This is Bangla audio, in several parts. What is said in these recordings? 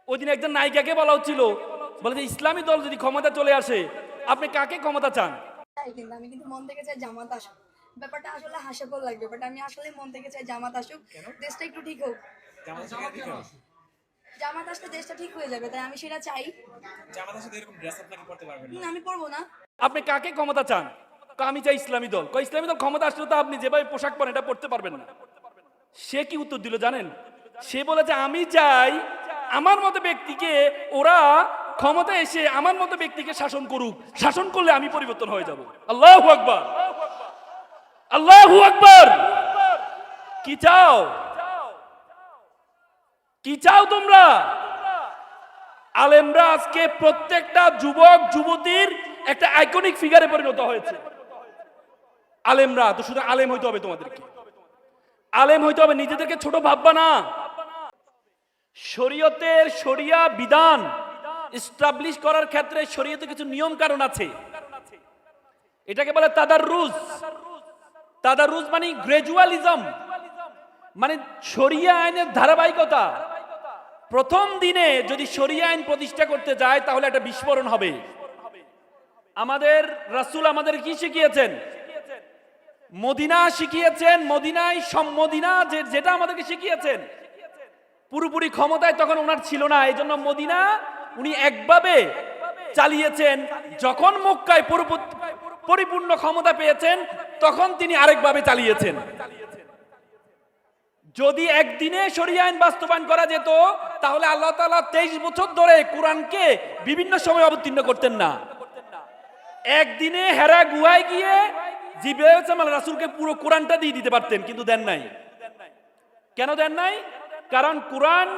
ওই দিন একজন নায়িকাকে বলা হচ্ছিল, বলে যে ইসলামী দল যদি ক্ষমতা চলে আসে আপনি কাকে ক্ষমতা চান? কিন্তু আমি কিন্তু মন থেকে চাই জামাত আসুক। ব্যাপারটা আসলে হাস্যকর লাগবে, বাট আমি আসলে মন থেকে চাই জামাত আসুক, দেশটা একটু ঠিক হোক। জামাত আসলে দেশটা ঠিক হয়ে যাবে, তাই আমি সেটা চাই। আমি পড়বো না। আপনি কাকে ক্ষমতা চান? আমি চাই ইসলামী দল। ইসলামী দল ক্ষমতা আসলে তো আপনি যেভাবে পোশাক পরেন এটা পড়তে পারবেন না। সে কি উত্তর দিল জানেন? সে বলেছে আমি চাই আমার মতো ব্যক্তিকে ওরা ক্ষমতা এসে আমার মতো ব্যক্তিকে শাসন করুক, শাসন করলে আমি পরিবর্তন হয়ে যাব। আল্লাহু আকবার, আল্লাহু আকবার। কি চাও? কি চাও তোমরা? আলেমরা আজকে প্রত্যেকটা যুবক যুবতীর একটা আইকনিক ফিগারে পরিণত হয়েছে। আলেমরা তো শুধু আলেম হইতে হবে, তোমাদেরকে আলেম হইতে হবে, নিজেদেরকে ছোট ভাববা না। শরীয়তের শরিয়া বিধান এস্টাবলিশ করার ক্ষেত্রে শরীয়তে কিছু নিয়ম কারণ আছে। এটাকে বলে তাদাররুজ। তাদাররুজ মানে গ্রাজুয়ালিজম, মানে শরিয়া আইনের ধারাবাহিকতা। প্রথম দিনে যদি শরিয়া আইন প্রতিষ্ঠা করতে যায় তাহলে একটা বিস্ফোরণ হবে। আমাদের রাসূল আমাদের কি শিখিয়েছেন? মদিনা শিখিয়েছেন। মদিনায় মদিনা যেটা আমাদেরকে শিখিয়েছেন, পুরোপুরি ক্ষমতায় তখন ওনার ছিল না, এই জন্য মদিনা উনি একভাবে চালিয়েছেন। যখন মক্কায় পরিপূর্ণ ক্ষমতা পেয়েছেন তখন তিনি আরেকভাবে চালিয়েছেন। যদি একদিনে শরিয়া আইন বাস্তবায়ন করা যেত তাহলে আল্লাহ তাআলা 23 বছর ধরে কোরআনকে বিভিন্ন সময় অবতীর্ণ করতেন না। একদিনে হেরা গুহায় গিয়ে জিবরাইল আলাইহিস রাসূলকে পুরো কোরআনটা দিয়ে দিতে পারতেন, কিন্তু দেন নাই। কেন দেন নাই? কারণ কোরআন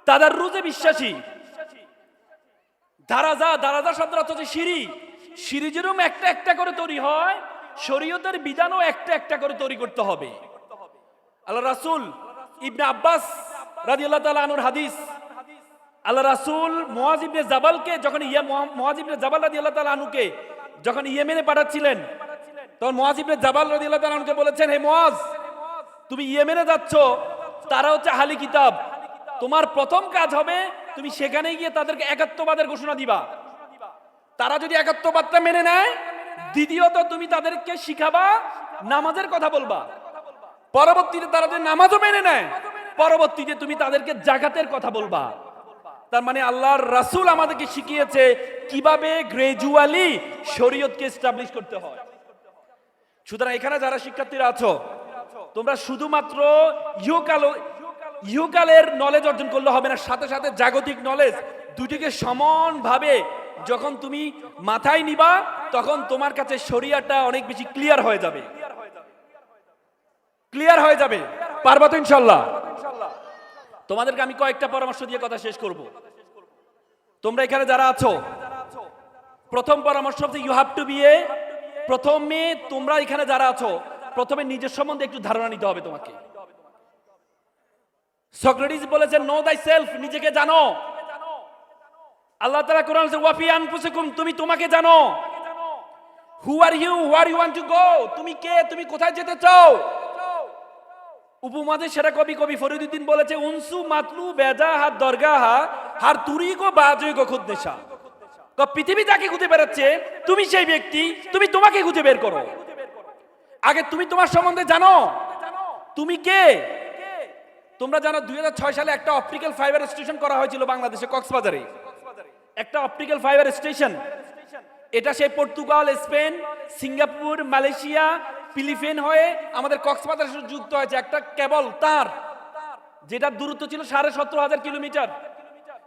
তাদাররুজে বিশ্বাসী। দারাজা শব্দের অর্থ হচ্ছে সিঁড়ি। সিঁড়ি যেরকম একটা একটা করে তৈরি হয়, শরীয়তের বিধানও একটা একটা করে তৈরি করতে হবে। আল্লাহ রাসূল ইবনে আব্বাস রাদিয়াল্লাহু তাআলা আনহুর হাদিস, আল্লাহ রাসূল মুআয ইবনে জাবালকে যখন মুআয ইবনে জাবাল রাদিয়াল্লাহু তাআলা আনহুকে যখন ইয়েমেনে পাঠাচ্ছিলেন, তখন মুআয ইবনে জাবাল রাদিয়াল্লাহু তাআলা আনহুকে বলেছেন, হে মুআয, তুমি ইয়েমেনে যাচ্ছ, তারা হচ্ছে আহলি কিতাব, তোমার প্রথম কাজ হবে তুমি সেখানে গিয়ে তাদেরকে একাত্মবাদের ঘোষণা দিবা। তারা যদি একাত্মবাদটা মেনে নেয়, দ্বিতীয়ত তুমি তাদেরকে শিখাবা, নামাজের কথা বলবা। পরবর্তীতে তারা যদি নামাজও মেনে নেয়, পরবর্তীতে তুমি তাদেরকে যাকাতের কথা বলবা। তার মানে আল্লাহর রাসূল আমাদেরকে শিখিয়েছে কিভাবে গ্রাজুয়ালি শরীয়তকে এস্টাবলিশ করতে হয়। সুতরাং এখানে যারা শিক্ষার্থীরা আছো, তোমরা শুধুমাত্র ইহকালের নলেজ অর্জন করলে হবে না, সাথে সাথে জাগতিক নলেজ দুটিকে সমানভাবে যখন তুমি মাথায় নিবা তখন তোমার কাছে শরিয়াটা অনেক বেশি ক্লিয়ার হয়ে যাবে। ক্লিয়ার হয়ে যাবে। পারবা তো ইনশাআল্লাহ? তোমাদেরকে আমি কয়েকটা পরামর্শ দিয়ে কথা শেষ করব। তোমরা এখানে যারা আছো, প্রথম পরামর্শ হচ্ছে you have to B A, প্রথমে তোমরা এখানে যারা আছো প্রথমে নিজের সম্বন্ধে একটু ধারণা নিতে হবে তোমাকে। সক্রেটিস বলেছেন নো দাই সেলফ, নিজেকে জানো। আল্লাহ তাআলা কোরআনে বলেছেন ওয়াফি আনফুসিকুম, তুমি তোমাকে জানো। Who are you, where you want to go, তুমি কে, তুমি কোথায় যেতে চাও। উপমাদের সেরা কবি ফরিদউদ্দিন বলেছে উনসু মাতলু বেজা হাত দরগাহা হার তুরি গো বাজে গো খুদ্দেশা। পৃথিবী যাকে খুঁজে বেড়াচ্ছে তুমি সেই ব্যক্তি, তুমি তোমাকে খুঁজে বের করো। আগে তুমি তোমার সম্বন্ধে জানো, তুমি কে। তোমরা জানো 2006 সালে একটা অপটিক্যাল ফাইবার স্টেশন করা হয়েছিল বাংলাদেশে কক্সবাজারে, একটা অপটিক্যাল ফাইবার স্টেশন। এটা সেই Portugal, Spain, Singapore, Malaysia, Philippines হয়ে আমাদের কক্সবাজার সাথে যুক্ত হয়েছে একটা কেবল তার, যেটা দূরত্ব ছিল 17,500 কিলোমিটার।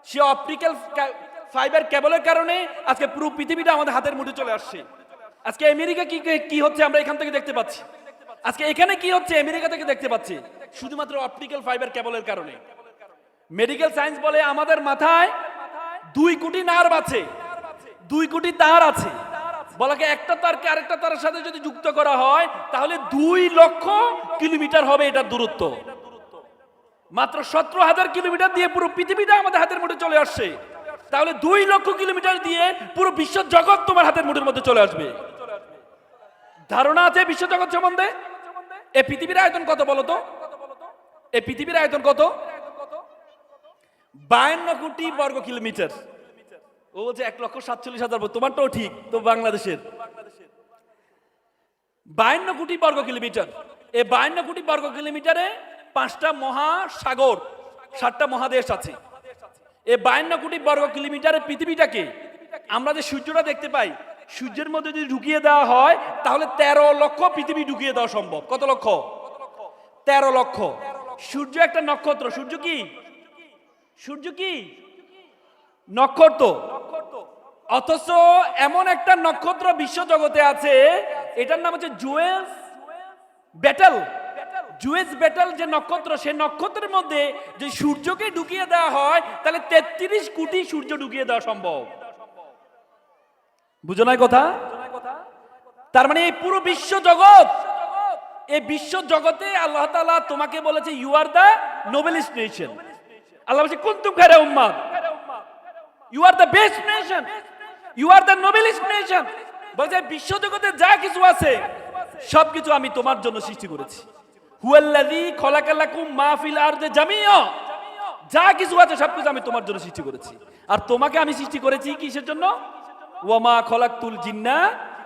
সে অপটিক্যাল ফাইবার কেবলের কারণে আজকে পুরো পৃথিবীটা আমাদের হাতের মুঠে চলে আসছে। আজকে আমেরিকা কি হচ্ছে আমরা এখান থেকে দেখতে পাচ্ছি, আজকে এখানে কি হচ্ছে আমেরিকা থেকে দেখতে পাচ্ছি, শুধুমাত্র অপটিক্যাল ফাইবার কেবলের কারণে। মেডিকেল সায়েন্স বলে আমাদের মাথায় 2 কোটি নার্ভ আছে, 2 কোটি তার আছে। বলাকে একটা তারকে আরেকটা তারের সাথে যদি যুক্ত করা হয় তাহলে 2 লক্ষ কিলোমিটার হবে এটার দূরত্ব। মাত্র 17,000 কিলোমিটার দিয়ে পুরো পৃথিবীটা আমাদের হাতের মুঠে চলে আসছে। তাহলে 2 লক্ষ কিলোমিটার দিয়ে পুরো বিশ্ব জগৎ তোমার হাতের মুঠের মধ্যে চলে আসবে। ধারণা আছে বিশ্ব জগৎ সম্বন্ধে? এই পৃথিবীর আয়তন কত বলো তো? এই পৃথিবীর আয়তন কত? 52 কোটি বর্গ কিলোমিটার। ও যে 1,47,000, তোমারটাও ঠিক, তো বাংলাদেশের 52 কোটি বর্গ কিলোমিটার। এই 52 কোটি বর্গ কিলোমিটারে 5টা মহাসাগর, 7টা মহাদেশ আছে। এই 52 কোটি বর্গ কিলোমিটারের পৃথিবীটাকে আমরা যে সূর্যটা দেখতে পাই, সূর্যের মধ্যে যদি ঢুকিয়ে দেওয়া হয় তাহলে 13 লক্ষ পৃথিবী ঢুকিয়ে দেওয়া সম্ভব। কত লক্ষ? 13 লক্ষ। সূর্য একটা নক্ষত্র। সূর্য কি? সূর্য কি? নক্ষত্র। অথচ এমন একটা নক্ষত্র বিশ্ব জগতে আছে, এটার নাম হচ্ছে জুয়েস ব্যাটেল। জুয়েস ব্যাটেল যে নক্ষত্র, সেই নক্ষত্রের মধ্যে যে সূর্যকে ঢুকিয়ে দেওয়া হয় তাহলে 33 কোটি সূর্য ঢুকিয়ে দেওয়া সম্ভব। বুঝো না কথা? তার মানে এই পুরো বিশ্ব জগৎ, এই বিশ্ব জগতে আল্লাহ তাআলা তোমাকে বলেছে you are the noblest nation. Allah বলছে কুনতুম খায়রা উম্মাহ, you are the best nation, you are the noblest nation. বলছে বিশ্ব জগতে যা কিছু আছে সবকিছু আমি তোমার জন্য সৃষ্টি করেছি। হুয়াল্লাযী খালাকা লাকুম মা ফিল আরদি জামিআ, যা কিছু আছে সবকিছু আমি তোমার জন্য সৃষ্টি করেছি। আর তোমাকে আমি সৃষ্টি করেছি কিসের জন্য? ওয়া মা খালাকতুল জিন্না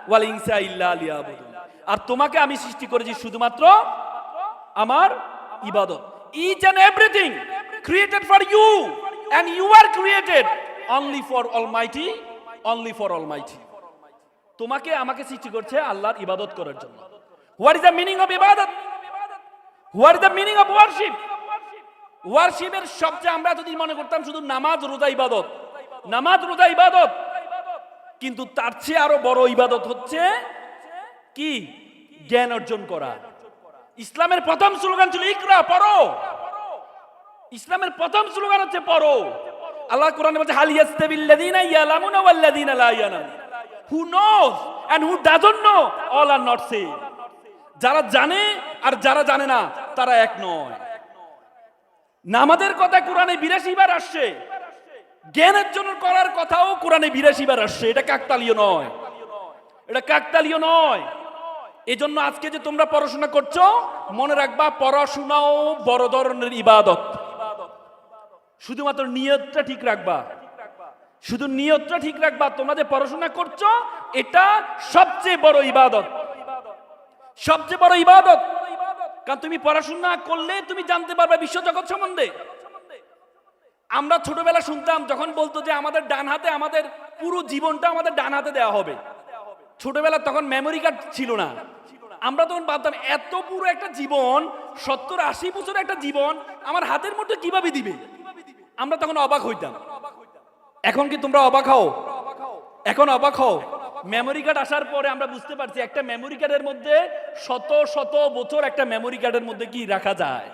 ওয়াল ইনসা ইল্লা লিয়াবুদুন। আর তোমাকে আমি সৃষ্টি করেছি শুধুমাত্র আমার ইবাদত। Each and everything created for you and you are created only for Almighty, only for Almighty. তোমাকে আমাকে সৃষ্টি করছে আল্লাহর ইবাদত করার জন্য। What is the meaning of ibadat? What is the meaning of worship? ওয়ার্শিপের সবচেয়ে আমরা যদি মনে করতাম শুধু নামাজ রোজা ইবাদত, নামাজ রোজা ইবাদত, কিন্তু তার চেয়ে আরো বড় ইবাদত হচ্ছে কি? জ্ঞান অর্জন করা। ইসলামের প্রথম স্লোগান ছিল ইকরা, পড়ো। ইসলামের প্রথম স্লোগান হচ্ছে পড়ো। আল্লাহ কোরআনে বলছে হাল ইয়াস্তাবিল্লাযীনা ইয়ালামুনা ওয়াল্লাযীনা লা ইয়ালামুন, who knows and who doesn't know all are not same. যারা জানে আর যারা জানে না তারা এক নয়। নামাজের কথা কোরআনে 82 বার আসছে, জ্ঞানের জন্য করার কথাও কোরআনে 82 বার আসছে। এটা কাকতালীয় নয়, এটা কাকতালীয় নয়। এজন্য আজকে যে তোমরা পড়াশোনা করছো, মনে রাখবা পড়াশোনাও বড় ধরনের ইবাদত। শুধুমাত্র নিয়তটা ঠিক রাখবা, শুধু নিয়তটা ঠিক রাখবা। তোমরা যে পড়াশোনা করছো এটা সবচেয়ে বড় ইবাদত, সবচেয়ে বড় ইবাদত। কারণ তুমি পড়াশোনা করলে তুমি জানতে পারবে বিশ্বজগৎ সম্বন্ধে। আমরা ছোটবেলা শুনতাম যখন বলতো যে আমাদের ডান হাতে, আমাদের পুরো জীবনটা আমাদের ডান হাতে দেওয়া হবে। ছোটবেলা তখন মেমোরি কার্ড ছিল না, আমরা তখন ভাবতাম এত পুরো একটা জীবন, 70-80 বছর একটা জীবন আমার হাতের মধ্যে কিভাবে দিবে। আমরা তখন অবাক হইতাম। এখন কি তোমরা অবাক হও? এখন অবাক হও? মেমোরি কার্ড আসার পরে আমরা বুঝতে পারছি একটা মেমোরি কার্ডের মধ্যে শত শত বছর একটা মেমোরি কার্ডের মধ্যে কি রাখা যায়।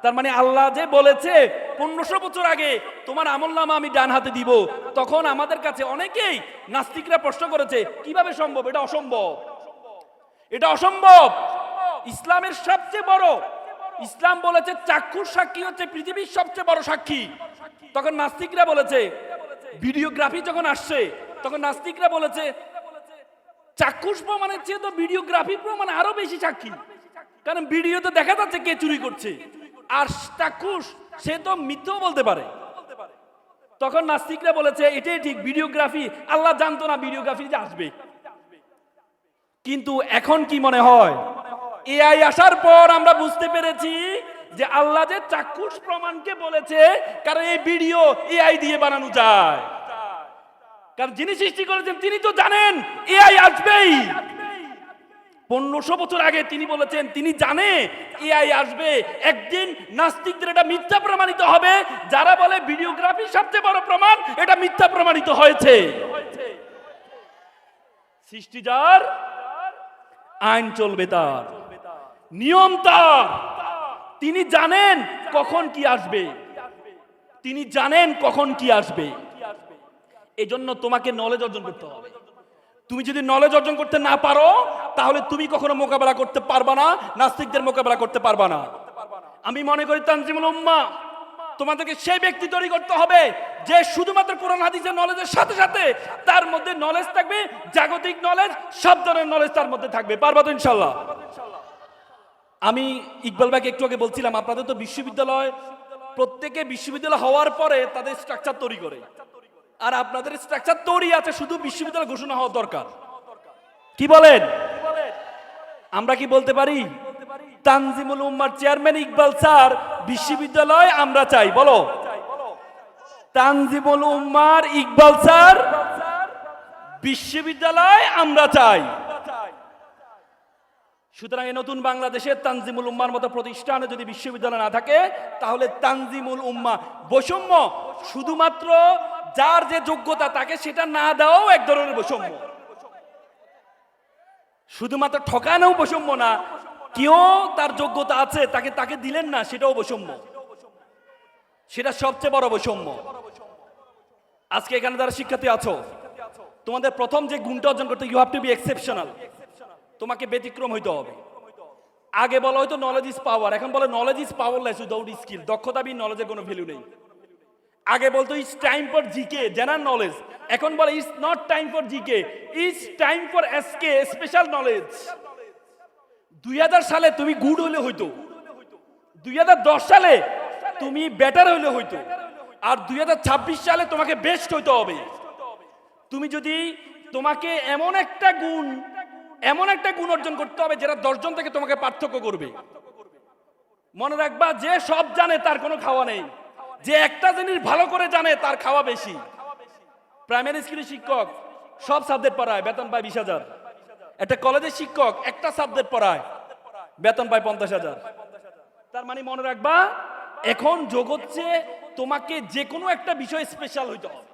তার মানে আল্লাহ যে বলেছে 1500 বছর আগে তোমার আমলনামা আমি ডান হাতে দিব, তখন আমাদের কাছে অনেকেই নাস্তিকরা প্রশ্ন করেছে কিভাবে সম্ভব? এটা অসম্ভব, এটা অসম্ভব। ইসলামের সবচেয়ে বড়, ইসলাম বলেছে চাক্ষুষ সাক্ষী হচ্ছে পৃথিবীর সবচেয়ে বড় সাক্ষী। তখন নাস্তিকরা বলেছে, ভিডিওগ্রাফি যখন আসছে তখন নাস্তিকরা বলেছে চাক্ষুষ প্রমাণের চেয়ে তো ভিডিওগ্রাফি প্রমাণ আরো বেশি সাক্ষী। কারণ ভিডিওতে দেখা যাচ্ছে কে চুরি করছে, আর চাক্ষুষ সে তো মিথ্যাও বলতে পারে। তখন নাস্তিকরা বলেছে এটাই ঠিক, ভিডিওগ্রাফি আল্লাহ জানতো না ভিডিওগ্রাফি যে আসবে। কিন্তু এখন কি মনে হয়? এআই আসার পর আমরা বুঝতে পেরেছি যে আল্লাহ যে চাক্ষুষ প্রমাণকে বলেছে, কারণ এই ভিডিও এআই দিয়ে বানানো যায়। কারণ যিনি সৃষ্টি করেছেন তিনি তো জানেন এআই আসবেই। 1500 বছর আগে তিনি বলেছেন, তিনি জানে এআই আসবে একদিন। নাস্তিকদের এটা মিথ্যা প্রমাণিত হবে, যারা বলে ভিডিওগ্রাফি সবচেয়ে বড় প্রমাণ, এটা মিথ্যা প্রমাণিত হয়েছে। সৃষ্টি যার, আইন চলবে তার, নিয়ম তার। তিনি জানেন কখন কি আসবে, তিনি জানেন কখন কি আসবে। এজন্য তোমাকে নলেজ অর্জন করতে হবে। তুমি যদি নলেজ অর্জন করতে না পারো তাহলে তুমি কখনো মোকাবেলা করতে পারবা না, নাস্তিকদের মোকাবেলা করতে পারবা না। আমি মনে করি তানজিমুল উম্মাহ তোমাদেরকে সেই ব্যক্তি তৈরি করতে হবে যে শুধুমাত্র কোরআন হাদিসের নলেজের সাথে সাথে তার মধ্যে নলেজ থাকবে, জাগতিক নলেজ, সব ধরনের নলেজ তার মধ্যে থাকবে। পারবা তো ইনশাআল্লাহ? আমি ইকবাল ভাইকে একটু আগে বলছিলাম আপনাদের তো বিশ্ববিদ্যালয় প্রত্যেকে বিশ্ববিদ্যালয় হওয়ার পরে তাদের স্ট্রাকচার তৈরি করে, আর আপনাদের স্ট্রাকচার তৈরি আছে, শুধু বিশ্ববিদ্যালয় ঘোষণা হওয়া দরকার। কি বলেন? আমরা কি বলতে পারি তানজিমুল উম্মার চেয়ারম্যান ইকবাল স্যার বিশ্ববিদ্যালয় আমরা চাই? বলো, তানজিমুল উম্মার ইকবাল স্যার বিশ্ববিদ্যালয় আমরা চাই। সুতরাং এই নতুন বাংলাদেশের তানজিমুল উম্মার মতো প্রতিষ্ঠানে যদি বিশ্ববিদ্যালয় না থাকে, তাহলে তানজিমুল উম্মা বৈষম্য, শুধুমাত্র যার যে যোগ্যতা তাকে সেটা না দেওয়াও এক ধরনের বৈষম্য। শুধুমাত্র ঠকানোও বৈষম্য না, কেউ তার যোগ্যতা আছে তাকে তাকে দিলেন না, সেটাও বৈষম্য। সেটা সবচেয়ে বড় বৈষম্য। আজকে এখানে যারা শিক্ষার্থী আছো, তোমাদের প্রথম যে গুণটা অর্জন করতে, you have to be exceptional. তোমাকে ব্যতিক্রম হইতে হবে। আগে বলা হয়তো নলেজ ইজ পাওয়ার, এখন বলে knowledge is powerless without skill. দক্ষতা বিহীন নলেজের কোনো ভ্যালু নেই। আগে বলতো it's time for GK, general knowledge, এখন বলে it's not time for GK, it's time for SK, special knowledge. 2000 সালে তুমি গুড হইলে হইতো, 2010 সালে তুমি বেটার হইলে হইতো, আর 2026 সালে তোমাকে বেস্ট হইতে হবে। তুমি যদি, তোমাকে এমন একটা গুণ অর্জন করতে হবে যেটা 10 জন থেকে তোমাকে পার্থক্য করবে। মনে রাখবা, যে সব জানে তার কোনো খাওয়া নেই, যে একটা জিনিস ভালো করে জানে তার খাওয়া বেশি। প্রাইমারি স্কুলের শিক্ষক সব সাবজেক্ট পড়ায়, বেতন পায় 20,000। একটা কলেজের শিক্ষক একটা সাবজেক্ট পড়ায়, বেতন পায় 50,000। তার মানে মনে রাখবা, এখন যোগ হচ্ছে তোমাকে যে কোনো একটা বিষয় স্পেশাল হইতে হবে,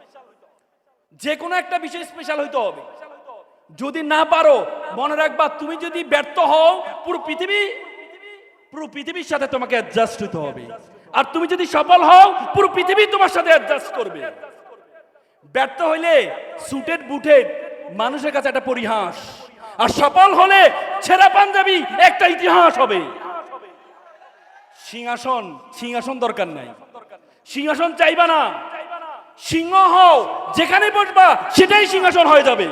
যে কোনো একটা বিষয় স্পেশাল হইতে হবে। যদি না পারো, মনে রাখবা, তুমি যদি ব্যর্থ হও, পুরো পৃথিবীর সাথে তোমাকে অ্যাডজাস্ট হতে হবে। আর তুমি যদি সফল হও, পুরো পৃথিবী তোমার সাথে অ্যাডজাস্ট করবে। ব্যর্থ হইলে সুটেড বুটেড মানুষের কাছে একটা পরিহাস, আর সফল হলে ছেঁড়া পাঞ্জাবি একটা ইতিহাস হবে। সিংহাসন দরকার নাই, সিংহাসন চাইবা না, সিংহ হও, যেখানে বসবা সেটাই সিংহাসন হয়ে যাবে।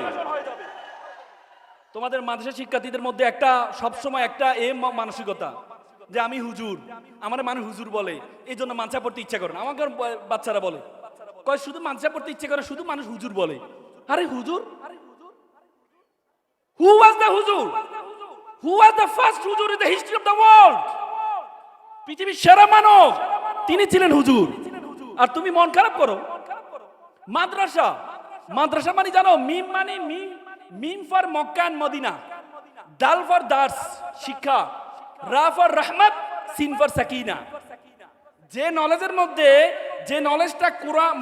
তোমাদের মাদ্রাসা শিক্ষার্থীদের মধ্যে একটা সবসময় একটা মানসিকতা যে আমি হুজুর, আমার মানুষ হুজুর বলে, এই জন্য মানসা পড়তে ইচ্ছা করে না। আমাকে বাচ্চারা বলে, কয় শুধু মানসা পড়তে ইচ্ছা করে, শুধু মানুষ হুজুর বলে। আরে হুজুর, হু ওয়াজ দ্য হুজুর? হু ওয়াজ দ্য ফার্স্ট হুজুর in the history of the world? পৃথিবীর সেরা মানব তিনি ছিলেন হুজুর। আর তুমি মন খারাপ করো। মাদ্রাসা মানে জানো, মিম মানে মিম ফর মক্কা এন্ড মদিনা, দাল ফর দার্স শিক্ষা, রা ফর রহমত, সিন ফর সাকিনা। যে নলেজের মধ্যে, যে নলেজটা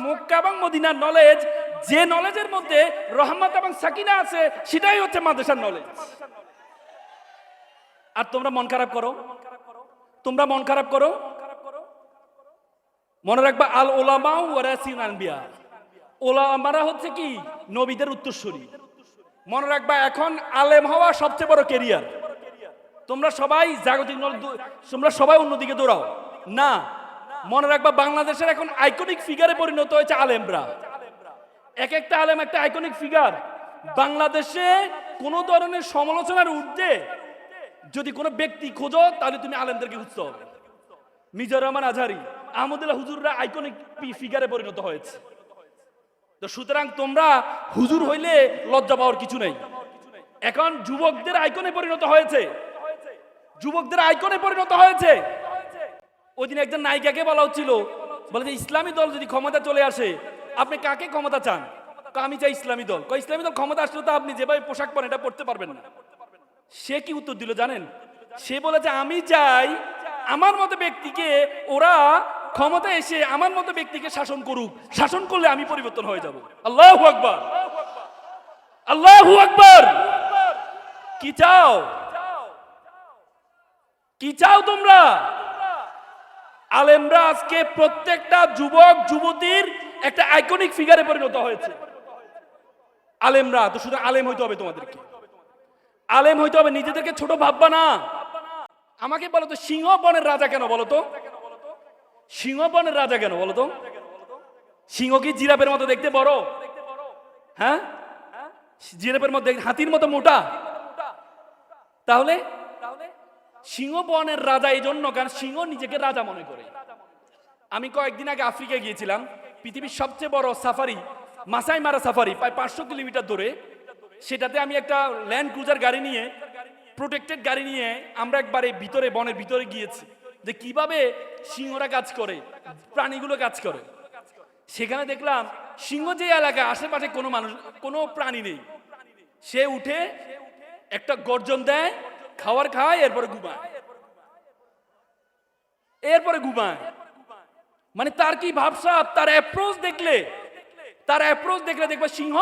মক্কা এবং মদিনার নলেজ, যে নলেজের মধ্যে রহমত এবং সাকিনা আছে, সেটাই হচ্ছে মাদ্রাসার নলেজ। আর তোমরা মন খারাপ করো, মনে রাখবা, আল ওলামা ওয়ারাসিন আনবিয়া, ওলামারা হচ্ছে কি নবীদের উত্তরসূরি। মনে রাখবা, এখন আলেম হওয়া সবচেয়ে বড় ক্যারিয়ার। তোমরা সবাই অন্যদিকে দৌড়াও না। মনে রাখবা, বাংলাদেশের এখন আইকনিক ফিগারে পরিণত হয়েছে আলেমরা। এক একটা আলেম একটা আইকনিক ফিগার। বাংলাদেশে কোন ধরনের সমালোচনার ঊর্ধ্বে যদি কোনো ব্যক্তি খোঁজো, তাহলে তুমি আলেমদেরকে খুঁজতে হবে। মিজানুর রহমান আজহারী, আহমদুল্লাহ হুজুররা আইকনিক ফিগারে পরিণত হয়েছে। তো সুতরাং তোমরা হুজুর হইলে লজ্জা পাওয়ার কিছু নেই। এখন যুবকদের আইকনে পরিণত হয়েছে। ওই দিন একজন নায়িকাকে বলা হচ্ছিল, বলে যে ইসলামী দল যদি ক্ষমতা চলে আসে, আপনি কাকে ক্ষমতা চান? আমি চাই ইসলামী দল। ইসলামী দল ক্ষমতা আসলে তো আপনি যেভাবে পোশাক পরেন এটা পড়তে পারবেন না। সে কি উত্তর দিল জানেন? সে বলেছে, আমি চাই আমার মতো ব্যক্তিকে, ওরা ক্ষমতা এসে আমার মতো ব্যক্তিকে শাসন করুক, শাসন করলে আমি পরিবর্তন হয়ে যাব। আল্লাহু আকবার, আল্লাহু আকবার। কি চাও তোমরা? আলেমরা আজকে প্রত্যেকটা যুবক যুবতীর একটা আইকনিক ফিগারে পরিণত হয়েছে। আলেমরা তো শুধু আলেম হইতে হবে, তোমাদেরকে আলেম হইতে হবে, নিজেদেরকে ছোট ভাববা না। আমাকে বলো তো, সিংহ বনের রাজা কেন বলো তো? সিংহ বনের রাজা কেন বলো তো? সিংহ কি জিরাফের মতো দেখতে বড়? হ্যাঁ, জিরাফের মতো, হাতির মতো মোটা? তাহলে সিংহ বনের রাজা এই জন্য, কারণ সিংহ নিজেকে রাজা মনে করে। আমি কয়েকদিন আগে আফ্রিকা গিয়েছিলাম, পৃথিবীর সবচেয়ে বড় সাফারি মাসাই মারা সাফারি প্রায় 500 কিলোমিটার দূরে। সেটাতে আমি একটা ল্যান্ড ক্রুজার গাড়ি নিয়ে, প্রোটেক্টেড গাড়ি নিয়ে আমরা একবারে ভিতরে বনের ভিতরে গিয়েছি, যে কিভাবে সিংহরা কাজ করে, প্রাণীগুলো কাজ করে। সেখানে দেখলাম সিংহ যে এলাকা আশেপাশে কোনো মানুষ কোনো প্রাণী নেই, সে উঠে একটা গর্জন দেয়, খাবার খায়, এরপরে ঘুমায়। মানে তার কি ভাবসাব, তার অ্যাপ্রোচ দেখলে দেখবে সিংহ,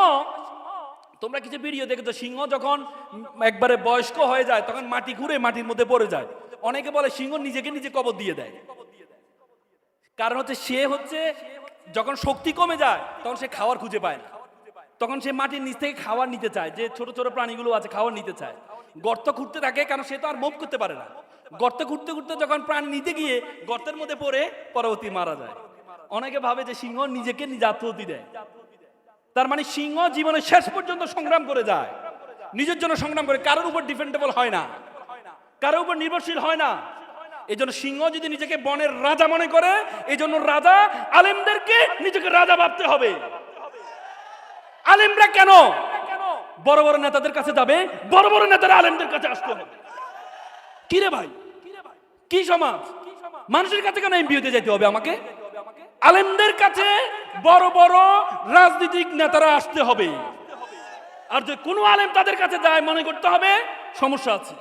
তোমরা কিছু ভিডিও দেখেছো, সিংহ যখন একবারে বয়স্ক হয়ে যায় তখন মাটি ঘুরে মাটির মধ্যে পড়ে যায়। অনেকে বলে সিংহ নিজেকে নিজে কবর দিয়ে দেয়। কারণ হচ্ছে সে যখন শক্তি কমে যায় তখন সে খাবার খুঁজে পায় না, তখন সে মাটির নিচ থেকে খাবার নিতে চায়, যে ছোট ছোট প্রাণীগুলো আছে খাবার নিতে চায়, গর্ত খুঁড়তে থাকে, কারণ সে তো আর মুভ করতে পারে না। গর্ত খুঁড়তে খুঁড়তে যখন প্রাণ নিতে গিয়ে গর্তের মধ্যে পড়ে পরবর্তী মারা যায়। অনেকে ভাবে যে সিংহ নিজেকে নিজে আত্মহত্যা দেয়। তার মানে সিংহ জীবনের শেষ পর্যন্ত সংগ্রাম করে যায়, নিজের জন্য সংগ্রাম করে, কারোর উপর ডিপেন্ডেবল হয় না, কারোর উপর নির্ভরশীল হয় না। এই জন্য সিংহ যদি নিজেকে বনের রাজা মনে করে, এই জন্য রাজা আলেমদেরকে নিজেকে রাজা ভাবতে হবে। আলেমরা কেন বড় বড় নেতাদের কাছে যাবে? বড় বড় নেতারা আলেমদের কাছে আসতে হবে। কি রে ভাই, কি সমাজ? মানুষের কাছে কেন এমপি হতে যেতে হবে আমাকে? আলেমদের কাছে বড় বড় রাজনৈতিক নেতারা আসতে হবে। আর যে কোনো আলেম তাদের কাছে যায়, মনে করতে হবে সমস্যা আছে,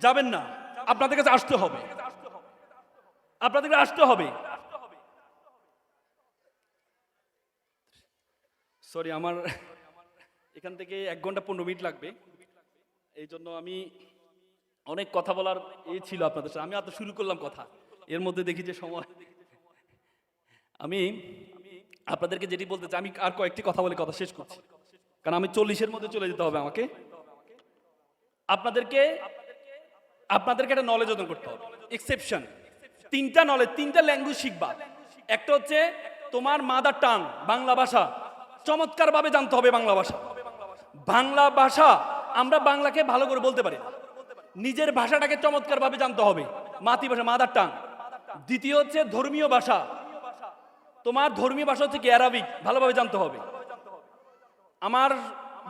যাবেন না, আপনাদের কাছে আসতে হবে, আপনাদের কাছে আসতে হবে। সরি, আমার এখান থেকে 1 ঘন্টা 15 মিনিট লাগবে, এই জন্য আমি অনেক কথা বলার ছিল আপনাদের সাথে। আমি এত শুরু করলাম কথা, এর মধ্যে দেখি যে সময়। আমি আপনাদেরকে যেটি বলতে চাই, আমি আর কয়েকটি কথা বলে কথা শেষ করছি, কারণ আমি 40-এর মধ্যে চলে যেতে হবে আমাকে। আপনাদেরকে একটা নলেজ অর্জন করতে হবে, এক্সেপশন। 3টা নলেজ, 3টা ল্যাঙ্গুয়েজ শিখবা। একটা হচ্ছে তোমার মাদার টাং, বাংলা ভাষা, চমৎকার ভাবে জানতে হবে বাংলা ভাষা। বাংলা ভাষা, আমরা বাংলাকে ভালো করে বলতে পারি না, নিজের ভাষাটাকে চমৎকার ভাবে জানতে হবে, মাতৃভাষা, মাদার টাং। দ্বিতীয় হচ্ছে ধর্মীয় ভাষা, তোমার ধর্মীয় ভাষা হচ্ছে কি অ্যারাবিক, ভালোভাবে জানতে হবে। আমার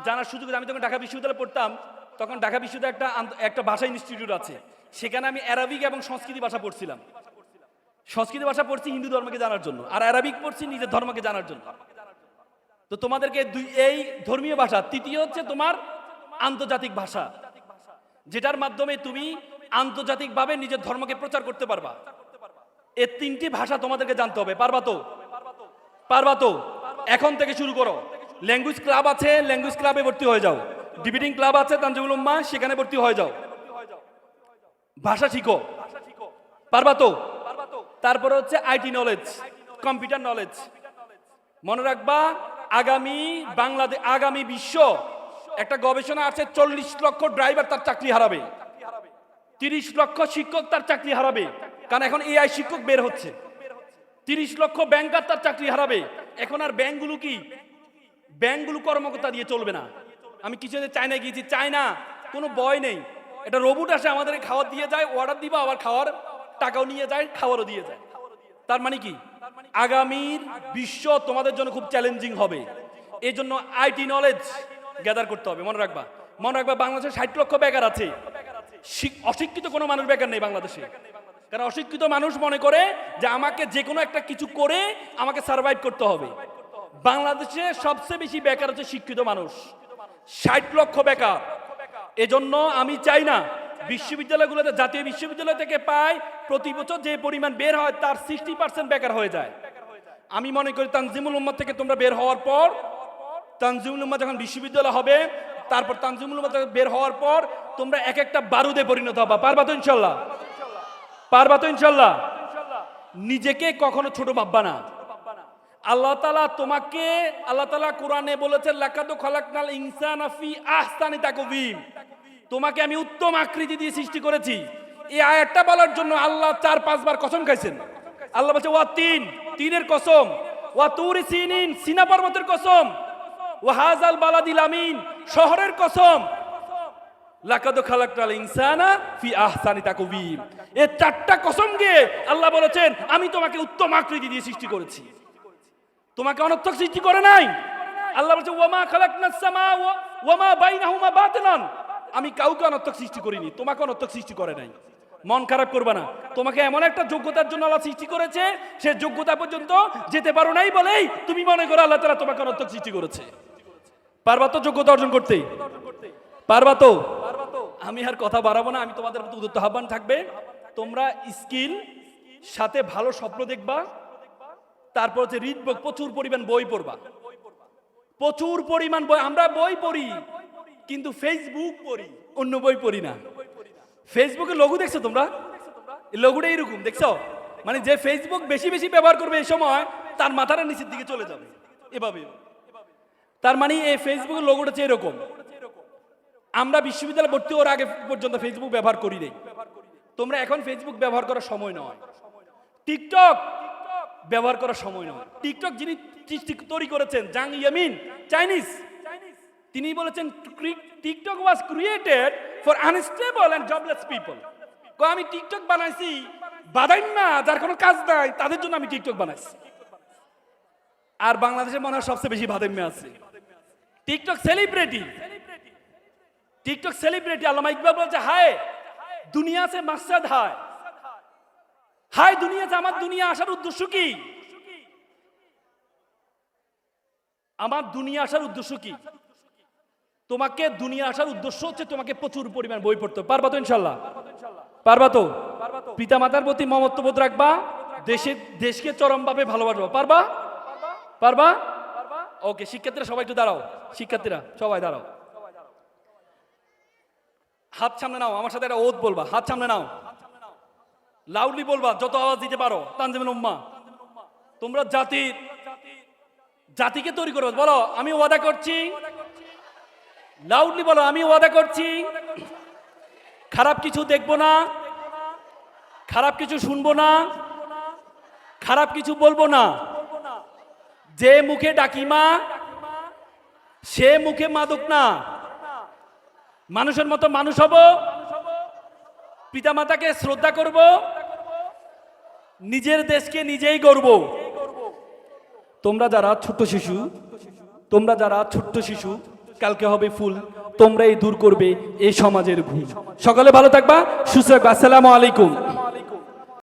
জানার সুযোগ, আমি যখন ঢাকা বিশ্ববিদ্যালয়ে পড়তাম, তখন ঢাকা বিশ্ববিদ্যালয়ে একটা ভাষা ইনস্টিটিউট আছে, সেখানে আমি অ্যারাবিক এবং সংস্কৃতি ভাষা পড়ছিলাম। সংস্কৃত ভাষা পড়ছি হিন্দু ধর্মকে জানার জন্য, আর অ্যারাবিক পড়ছি নিজের ধর্মকে জানার জন্য। তো তোমাদেরকে এই ধর্মীয় ভাষা। তৃতীয় হচ্ছে তোমার আন্তর্জাতিক ভাষা, যেটার মাধ্যমে তুমি আন্তর্জাতিকভাবে নিজের ধর্মকে প্রচার করতে পারবা। এই 3টি ভাষা তোমাদেরকে জানতে হবে। পারবা তো? পারবা তো? এখন থেকে শুরু করো। ল্যাঙ্গুয়েজ ক্লাব আছে, ল্যাঙ্গুয়েজ ক্লাবে ভর্তি হয়ে যাও। ডিবেটিং ক্লাব আছে তানজিমুল উম্মাহ, সেখানে ভর্তি হয়ে যাও, ভাষা শিখো। পারবা তো? তারপরে হচ্ছে আইটি নলেজ, কম্পিউটার নলেজ। মনে রাখবা, আগামী বিশ্ব একটা গবেষণা আছে, 40 লক্ষ ড্রাইভার তার চাকরি হারাবে, 30 লক্ষ শিক্ষক তার চাকরি হারাবে, কারণ এখন এআই শিক্ষক বের হচ্ছে। 30 লক্ষ ব্যাংকার তার চাকরি হারাবে। এখন আর ব্যাংকগুলো কর্মকর্তা দিয়ে চলবে না। আমি কিছুদিন চায়নায় গিয়েছি, চায়না কোনো ভয় নেই, এটা রোবট আসে আমাদের খাবার দিয়ে যায়, অর্ডার দিবা, আবার খাওয়ার টাকাও নিয়ে যায়, খাবারও দিয়ে যায়। তার মানে কি, আগামীর বিশ্ব তোমাদের জন্য খুব চ্যালেঞ্জিং হবে। এই জন্য আইটি নলেজ গ্যাদার করতে হবে। মনে রাখবা বাংলাদেশে 60 লক্ষ বেকার আছে, অশিক্ষিত কোনো মানুষ বেকার নেই বাংলাদেশে। কারণ অশিক্ষিত মানুষ মনে করে যে আমাকে যে কোনো একটা কিছু করে আমাকে সার্ভাইভ করতে হবে। বাংলাদেশে সবচেয়ে বেশি বেকার হচ্ছে শিক্ষিত মানুষ, 60 লক্ষ বেকার। এজন্য আমি চাই না বিশ্ববিদ্যালয়গুলোতে, জাতীয় বিশ্ববিদ্যালয় থেকে পায় প্রতি বছর যে পরিমাণ বের হয় তার 60% বেকার হয়ে যায়। আমি মনে করি তানজিমুল উম্মাহ থেকে তোমরা বের হওয়ার পর, তানজিমুল উম্মাহ যখন বিশ্ববিদ্যালয় হবে, তারপর তানজিমুল উম্মাহ থেকে বের হওয়ার পর তোমরা এক একটা বারুদে পরিণত হবা। পারবা তো ইনশাল্লাহ? পারবা তো ইনশাল্লাহ? নিজেকে কখনো ছোট ভাববা না। আল্লাহ তাআলা কোরআনে বলেছেন, লাকাদ খালাকনাল ইনসানা ফি আহসানি তাকওয়িম, তোমাকে আমি উত্তম আকৃতি দিয়ে সৃষ্টি করেছি। এই আয়াতটা বলার জন্য আল্লাহ 4-5 বার কসম খাইছেন। আল্লাহ বলছে ওয়া তিনের কসম, ওয়া তুরি সিনিন, সিনা পর্বতের কসম, ওয়া হাযাল বালাদিল আমিন, শহরের কসম, লাকাদ খালাকনাল ইনসানা ফি আহসানি তাকওয়িম। এই চারটা কসম দিয়ে আল্লাহ বলেছেন আমি তোমাকে উত্তম আকৃতি দিয়ে সৃষ্টি করেছি, তোমাকে অনর্থক সৃষ্টি করে নাই। আল্লাহ বলেছে ওয়ামা খালাকনাস সামা ওয়ামা বাইনাহুমা বাতিলান, আমি কাউকে অনর্থক সৃষ্টি করিনি, তোমাকে অনর্থক সৃষ্টি করে নাই। মন খারাপ করবা না, তোমাকে এমন একটা যোগ্যতার জন্য আল্লাহ সৃষ্টি করেছে, সে যোগ্যতা পর্যন্ত যেতে পারো নাই বলেই তুমি মনে করো আল্লাহ তাআলা তোমাকে অনর্থক সৃষ্টি করেছে। পারবা তো যোগ্যতা অর্জন করতে? পারবা তো? আমি আর কথা বাড়াবো না, আমি তোমাদের প্রতি উদ্যত আহ্বান থাকবে, তোমরা স্কিল সাথে ভালো স্বপ্ন দেখবা, তারপর হচ্ছে রিড বুক, প্রচুর পরিমাণ বই পড়বা, প্রচুর পরিমাণ বই। আমরা বই পড়ি কিন্তু ফেসবুক পড়ি, অন্য বই পড়ি না। ফেসবুকে লোগো দেখছো তোমরা? এই লোগোটা এরকম দেখছো, মানে যে ফেসবুক বেশি বেশি ব্যবহার করবে এই সময় তার মাথাটা নিচের দিকে চলে যাবে এভাবে। তার মানে এই ফেসবুকের লোগোটা হচ্ছে এরকম। আমরা বিশ্ববিদ্যালয়ে ভর্তি হওয়ার আগে পর্যন্ত ফেসবুক ব্যবহার করি নাই। তোমরা এখন ফেসবুক ব্যবহার করার সময় নয়, টিকটক ব্যবহার করার সময় নয়। টিকটক যিনি তৈরি করেছেন জাং ইয়ামিন, চাইনিজ, তিনি বলেছেন TikTok was created for unstable and jobless people. আমি টিকটক বানাইছি বাদাইম্মা যার কোনো কাজ নাই তাদের জন্য আমি টিকটক বানাইছি। আর বাংলাদেশে মনে হয় সবচেয়ে বেশি বাদাইম্মা আছে। TikTok celebrity, TikTok celebrity. আল্লামা ইকবাল বলছে হায় দুনিয়া সে মাকসাদ হায়, হায় দুনিয়াতে আমার দুনিয়া আসার উদ্দেশ্য কি? আমার দুনিয়া আসার উদ্দেশ্য কি? তোমাকে দুনিয়া আসার উদ্দেশ্য হচ্ছে তোমাকে প্রচুর পরিমাণ বই পড়তে। পারবা তো ইনশাল্লাহ? পারবা তো? পিতা মাতার প্রতি মমত্ববোধ রাখবা, দেশকে চরমভাবে ভালোবাসবা। পারবা? পারবা? ওকে, শিক্ষার্থীরা সবাই একটু দাঁড়াও, শিক্ষার্থীরা সবাই দাঁড়াও, হাত সামনে নাও, আমার সাথে একটা ওত বলবা, হাত সামনে নাও, লাউডলি বলবা, যত আওয়াজ দিতে পারো। তানজিমুল উম্মাহ, তোমরা জাতিকে তৈরি করবে। বলো আমি ওয়াদা করছি, লাউডলি বলো আমি ওয়াদা করছি খারাপ কিছু দেখবো না, খারাপ কিছু শুনবো না, খারাপ কিছু বলবো না। যে মুখে ডাকিমা সে মুখে মাদক না, মানুষের মতো মানুষ হব, পিতামাতাকে শ্রদ্ধা করব, নিজের দেশকে নিজেই গর্ব। তোমরা যারা ছোট্ট শিশু, তোমরা যারা ছোট্ট শিশু কালকে হবে ফুল, তোমরাই দূর করবে এই সমাজের ভুল। সকালে ভালো থাকবা, সুস্থ থাকবা। আসসালামু আলাইকুম।